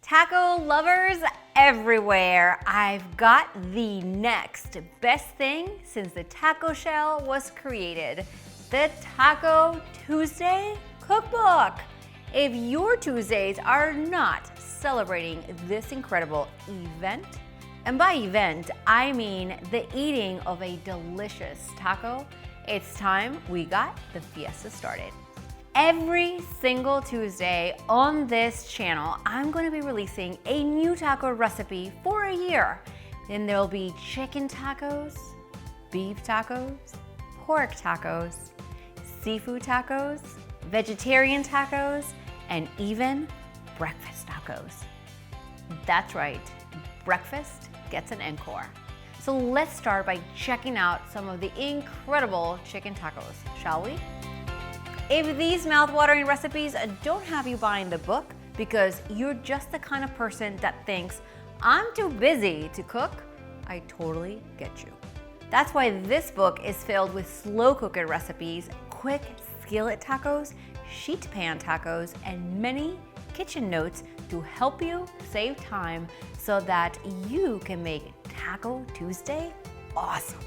Taco lovers everywhere, I've got the next best thing since the taco shell was created, the Taco Tuesday Cookbook. If your Tuesdays are not celebrating this incredible event, and by event, I mean the eating of a delicious taco, it's time we got the fiesta started. Every single Tuesday on this channel, I'm going to be releasing a new taco recipe for a year. Then there'll be chicken tacos, beef tacos, pork tacos, seafood tacos, vegetarian tacos, and even breakfast tacos. That's right, breakfast gets an encore. So let's start by checking out some of the incredible chicken tacos, shall we? If these mouth-watering recipes don't have you buying the book because you're just the kind of person that thinks, I'm too busy to cook, I totally get you. That's why this book is filled with slow cooker recipes, quick skillet tacos, sheet pan tacos, and many kitchen notes to help you save time so that you can make Taco Tuesday awesome.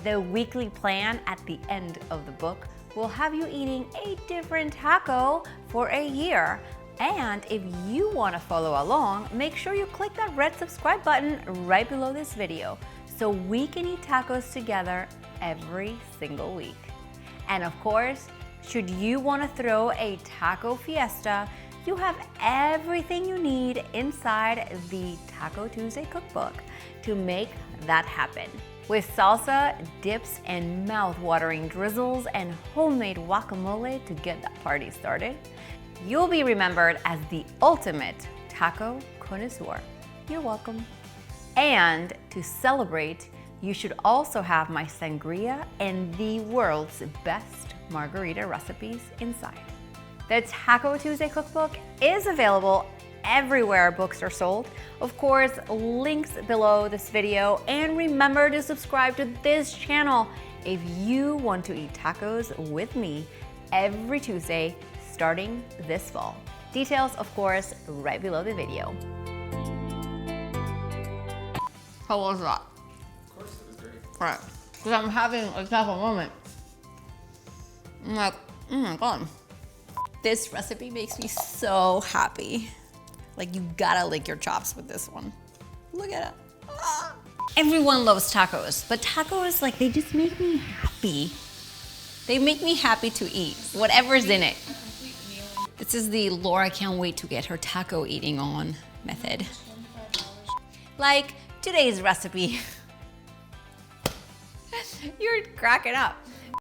The weekly plan at the end of the book will have you eating a different taco for a year. And if you want to follow along, make sure you click that red subscribe button right below this video so we can eat tacos together every single week. And of course, should you want to throw a taco fiesta, you have everything you need inside the Taco Tuesday Cookbook to make that happen. With salsa, dips, and mouth-watering drizzles and homemade guacamole to get that party started, you'll be remembered as the ultimate taco connoisseur. You're welcome. And to celebrate, you should also have my sangria and the world's best margarita recipes inside. The Taco Tuesday Cookbook is available everywhere books are sold. Of course, links below this video, and remember to subscribe to this channel if you want to eat tacos with me every Tuesday starting this fall. Details, of course, right below the video. How was that? Of course, it was great. Right, because I'm having a taco moment. I'm like, oh my God. This recipe makes me so happy. Like, you gotta lick your chops with this one. Look at it. Ah. Everyone loves tacos, but tacos, like, they just make me happy. They make me happy to eat, whatever's in it. This is the Laura can't wait to get her taco eating on method. Like today's recipe. You're cracking up.